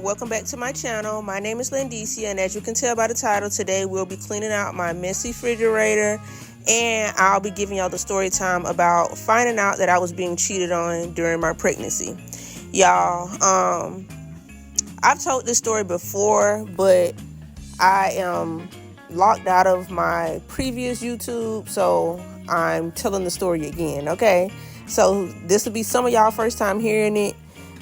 welcome back to my channel. My name is 𝒱𝕚𝕤𝕔𝕖𝕤, and as you can tell by the title, today we'll be cleaning out my messy refrigerator, and I'll be giving y'all the story time about finding out that I was being cheated on during my pregnancy. Y'all, I've told this story before, but I am locked out of my previous YouTube, so I'm telling the story again, okay? So this will be some of y'all first time hearing it.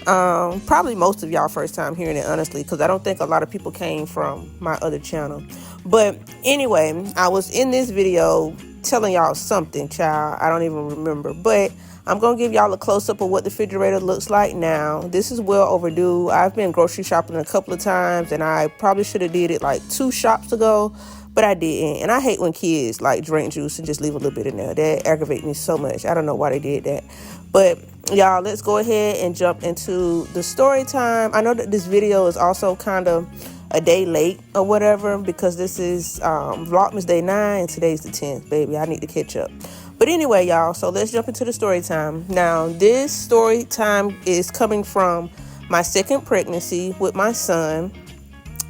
Probably most of y'all first time hearing it, honestly, because I don't think a lot of people came from my other channel. But anyway, I was in this video telling y'all something, child. I don't even remember, but I'm gonna give y'all a close-up of what the refrigerator looks like now. This is well overdue. I've been grocery shopping a couple of times, and I probably should have did it like 2 shops ago, but I didn't. And I hate when kids like drink juice and just leave a little bit in there. That aggravates me so much. I don't know why they did that. But y'all, let's go ahead and jump into the story time. I know that this video is also kind of a day late or whatever, because this is Vlogmas Day 9 and today's the 10th, baby. I need to catch up. But anyway, y'all, so let's jump into the story time. Now, this story time is coming from my second pregnancy with my son,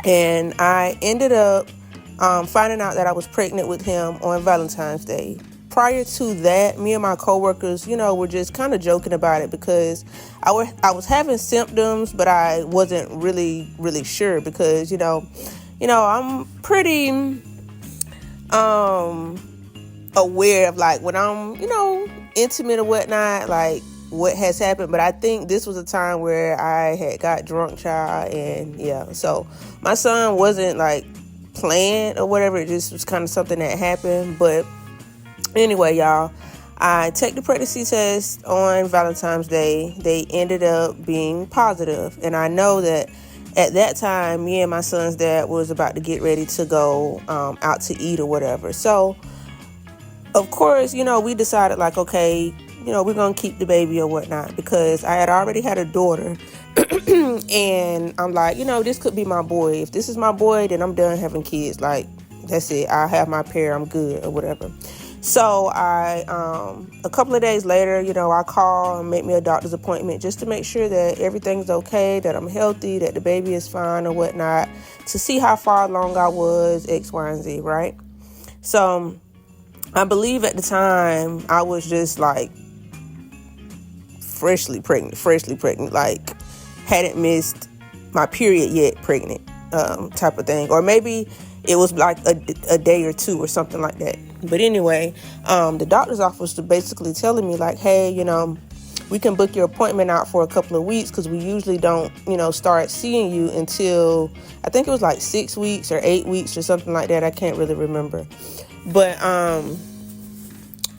and I ended up finding out that I was pregnant with him on Valentine's Day. Prior to that, me and my coworkers, were just kind of joking about it, because I was having symptoms, but I wasn't really sure, because I'm pretty aware of like when I'm intimate or whatnot, like what has happened. But I think this was a time where I had got drunk, child, and yeah, so my son wasn't like planned or whatever. It just was kind of something that happened. But anyway, y'all, I take the pregnancy test on Valentine's Day. They ended up being positive, and I know that at that time, me and my son's dad was about to get ready to go out to eat or whatever. So of course, we decided like, okay, we're gonna keep the baby or whatnot, because I had already had a daughter. And I'm like, this could be my boy. If this is my boy, then I'm done having kids. Like, that's it. I have my pair. I'm good or whatever. So I, a couple of days later, I call and make me a doctor's appointment just to make sure that everything's okay, that I'm healthy, that the baby is fine or whatnot, to see how far along I was, X, Y, and Z, right? So I believe at the time I was just like freshly pregnant, like hadn't missed my period yet, pregnant, type of thing. Or maybe it was like a day or two or something like that. But anyway, the doctor's office was basically telling me like, hey, we can book your appointment out for a couple of weeks, because we usually don't, start seeing you until, I think it was like 6 weeks or 8 weeks or something like that. I can't really remember. But,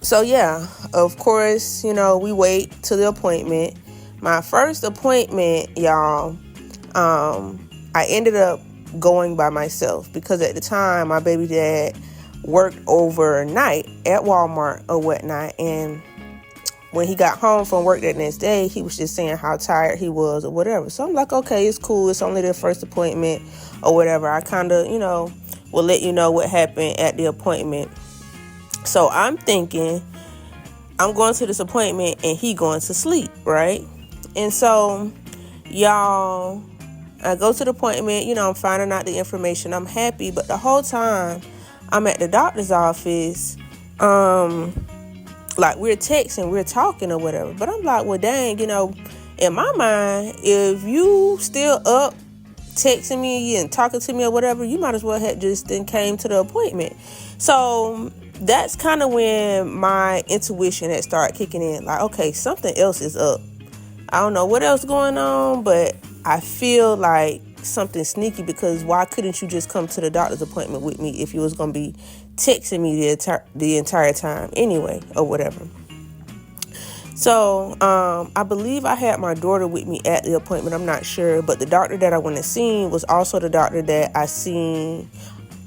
so yeah, of course, we wait till the appointment. My first appointment, y'all, I ended up going by myself, because at the time my baby dad worked overnight at Walmart or whatnot, and when he got home from work that next day, he was just saying how tired he was or whatever. So I'm like, okay, it's cool, it's only their first appointment or whatever. I kind of will let you know what happened at the appointment. So I'm thinking I'm going to this appointment and he going to sleep, right? And so, y'all, I go to the appointment, I'm finding out the information. I'm happy, but the whole time I'm at the doctor's office, like we're texting, we're talking or whatever. But I'm like, well, dang, in my mind, if you still up texting me and talking to me or whatever, you might as well have just then came to the appointment. So that's kind of when my intuition had started kicking in. Like, okay, something else is up. I don't know what else going on, but I feel like something sneaky, because why couldn't you just come to the doctor's appointment with me if you was going to be texting me the entire time anyway or whatever? So I believe I had my daughter with me at the appointment. I'm not sure, but the doctor that I went to see was also the doctor that I seen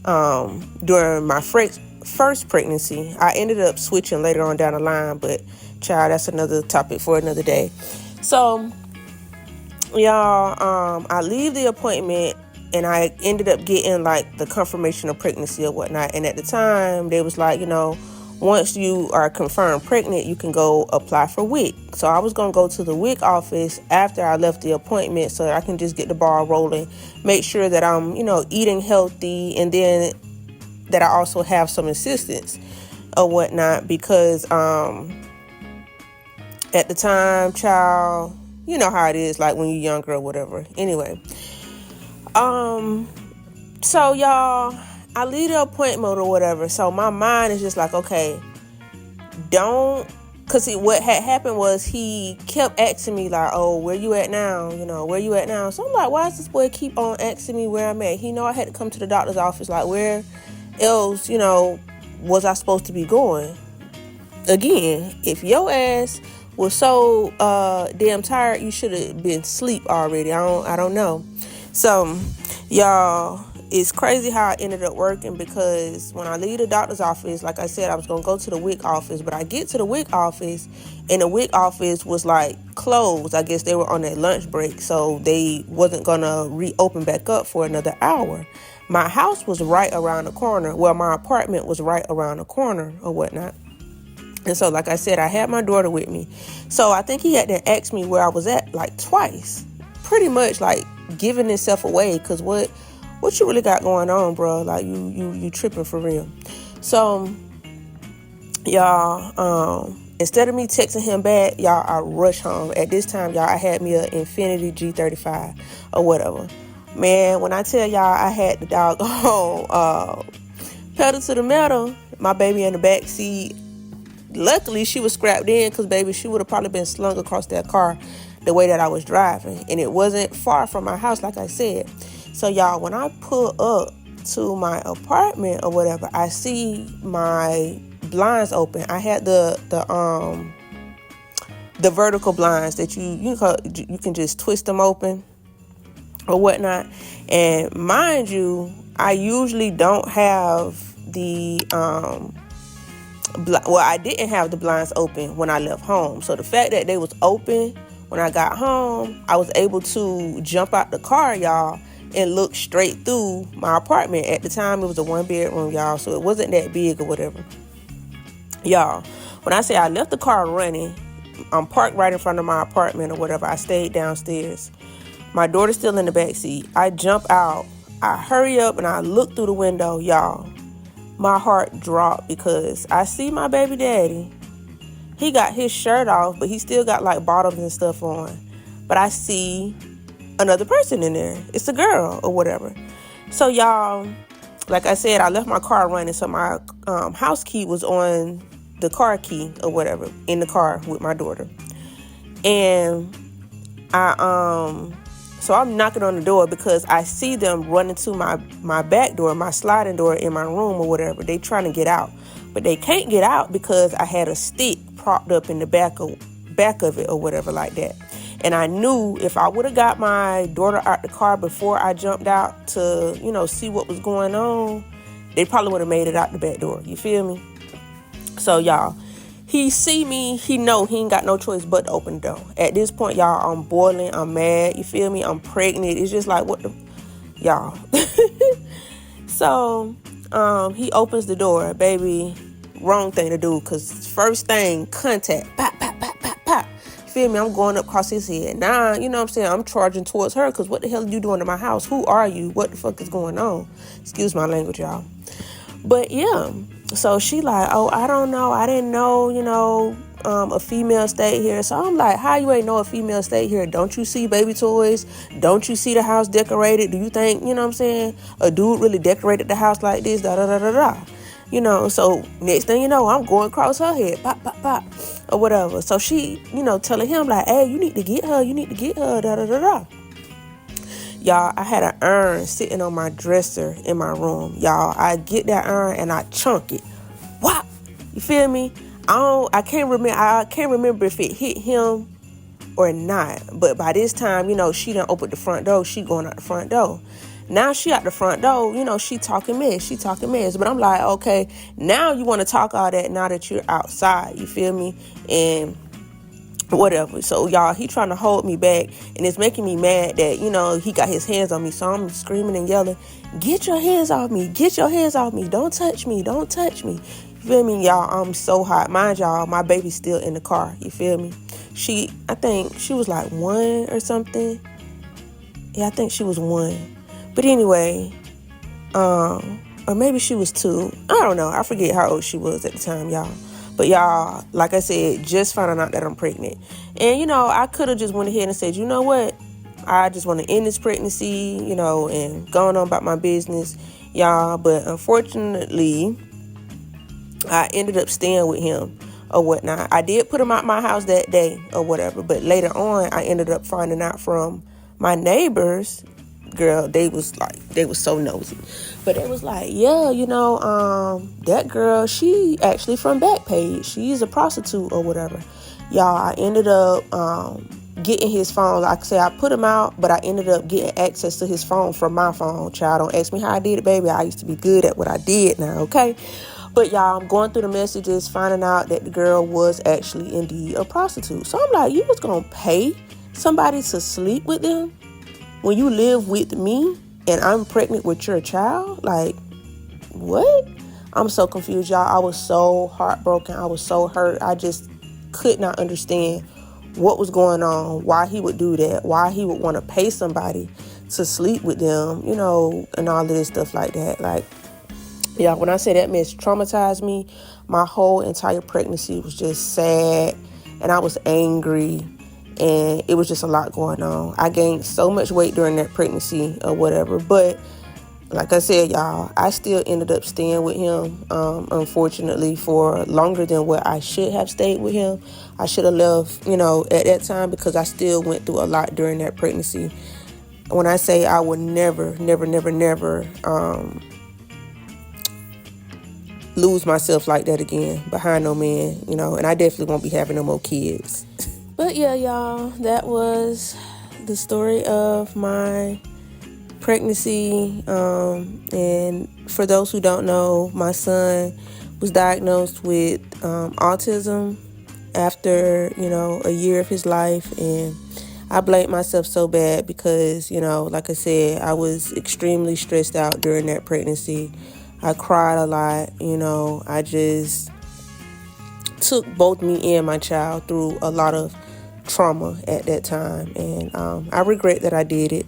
during my first pregnancy. I ended up switching later on down the line, but child, that's another topic for another day. So y'all, I leave the appointment and I ended up getting like the confirmation of pregnancy or whatnot. And at the time they was like, once you are confirmed pregnant, you can go apply for WIC. So I was going to go to the WIC office after I left the appointment so that I can just get the ball rolling, make sure that I'm, eating healthy, and then that I also have some assistance or whatnot, because at the time, child, you know how it is, like when you're younger or whatever. Anyway, so y'all, I leave the appointment or whatever. So my mind is just like, okay, because what had happened was he kept asking me like, oh, where you at now? Where you at now? So I'm like, why does this boy keep on asking me where I'm at? He know I had to come to the doctor's office. Like, where else, was I supposed to be going? Again, if your ass was so damn tired, you should have been asleep already. I don't know. So, y'all, it's crazy how I ended up working, because when I leave the doctor's office, like I said, I was going to go to the WIC office, but I get to the WIC office, and the WIC office was like closed. I guess they were on their lunch break, so they wasn't going to reopen back up for another hour. My house was right around the corner. Well, my apartment was right around the corner or whatnot. And so, like I said, I had my daughter with me. So I think he had to ask me where I was at like twice, pretty much like giving himself away. Because what you really got going on, bro? Like you tripping for real. So, y'all, instead of me texting him back, y'all, I rushed home. At this time, y'all, I had me an Infinity G35 or whatever. Man, when I tell y'all I had the doggone pedal to the metal, my baby in the back seat. Luckily, she was strapped in, because, baby, she would have probably been slung across that car the way that I was driving. And it wasn't far from my house, like I said. So, y'all, when I pull up to my apartment or whatever, I see my blinds open. I had the vertical blinds that you can just twist them open or whatnot. And mind you, I usually don't have the I didn't have the blinds open when I left home. So the fact that they was open when I got home, I was able to jump out the car, y'all, and look straight through my apartment. At the time, it was a 1-bedroom, y'all, so it wasn't that big or whatever. Y'all, when I say I left the car running, I'm parked right in front of my apartment or whatever. I stayed downstairs. My daughter's still in the back seat. I jump out. I hurry up and I look through the window, y'all. My heart dropped, because I see my baby daddy. He got his shirt off, but he still got like bottoms and stuff on. But I see another person in there. It's a girl or whatever. So, y'all, like I said, I left my car running. So my house key was on the car key or whatever in the car with my daughter. And so I'm knocking on the door, because I see them running to my back door, my sliding door in my room or whatever. They trying to get out, but they can't get out because I had a stick propped up in the back of it or whatever like that. And I knew if I would have got my daughter out the car before I jumped out to, see what was going on, they probably would have made it out the back door. You feel me? So, y'all, he see me, he know he ain't got no choice but to open the door. At this point, y'all, I'm boiling, I'm mad, you feel me? I'm pregnant. It's just like, what the, y'all. So, he opens the door, baby. Wrong thing to do, because first thing, contact, pop, pop, pop, pop, pop. You feel me? I'm going up across his head. Nah, you know what I'm saying? I'm charging towards her, because what the hell are you doing in my house? Who are you? What the fuck is going on? Excuse my language, y'all. But yeah, so she like, oh, I don't know. I didn't know, a female stayed here. So I'm like, how you ain't know a female stayed here? Don't you see baby toys? Don't you see the house decorated? Do you think, you know what I'm saying, a dude really decorated the house like this? Da da da da da. So next thing you know, I'm going across her head, pop, pop, pop, or whatever. So she, telling him like, hey, you need to get her, da da da da. Y'all, I had an urn sitting on my dresser in my room. Y'all, I get that urn and I chunk it. Whop! You feel me? I can't remember if it hit him or not. But by this time, she done opened the front door. She going out the front door. Now she out the front door, she talking mess. But I'm like, okay, now you want to talk all that now that you're outside. You feel me? And whatever. So, y'all, he trying to hold me back, and it's making me mad that, he got his hands on me. So I'm screaming and yelling, get your hands off me. Get your hands off me. Don't touch me. Don't touch me. You feel me, y'all? I'm so hot. Mind y'all, my baby's still in the car. You feel me? I think she was like 1 or something. Yeah, I think she was 1. But anyway, or maybe she was 2. I don't know. I forget how old she was at the time, y'all. But y'all, like I said, just finding out that I'm pregnant. And, I could have just went ahead and said, you know what? I just want to end this pregnancy, and going on about my business, y'all. But unfortunately, I ended up staying with him or whatnot. I did put him out my house that day or whatever. But later on, I ended up finding out from my neighbors. Girl, they was so nosy. But it was like, yeah, that girl, she actually from Backpage. She's a prostitute or whatever. Y'all, I ended up getting his phone. Like I said, I put him out, but I ended up getting access to his phone from my phone. Child, don't ask me how I did it, baby. I used to be good at what I did now, okay? But y'all, I'm going through the messages, finding out that the girl was actually indeed a prostitute. So I'm like, you was going to pay somebody to sleep with them when you live with me and I'm pregnant with your child? Like, what? I'm so confused, y'all. I was so heartbroken. I was so hurt. I just could not understand what was going on, why he would do that, why he would want to pay somebody to sleep with them, and all of this stuff like that. Like, yeah, when I say that mess traumatized me, my whole entire pregnancy was just sad, and I was angry, and it was just a lot going on. I gained so much weight during that pregnancy or whatever, but like I said, y'all, I still ended up staying with him, unfortunately, for longer than what I should have stayed with him. I should have left, at that time, because I still went through a lot during that pregnancy. When I say I would never, never, never, never lose myself like that again behind no man, and I definitely won't be having no more kids. But yeah, y'all, that was the story of my pregnancy. And for those who don't know, my son was diagnosed with autism after, a year of his life. And I blamed myself so bad because, like I said, I was extremely stressed out during that pregnancy. I cried a lot, I just took both me and my child through a lot of trauma at that time. And I regret that I did it.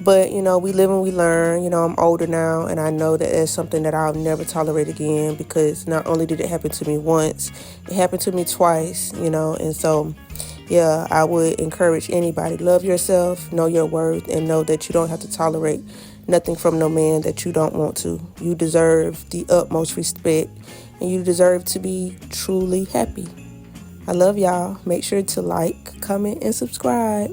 But, we live and we learn. I'm older now, and I know that that's something that I'll never tolerate again, because not only did it happen to me once, it happened to me twice, and so, yeah, I would encourage anybody, love yourself, know your worth, and know that you don't have to tolerate nothing from no man that you don't want to. You deserve the utmost respect, and you deserve to be truly happy. I love y'all. Make sure to like, comment, and subscribe.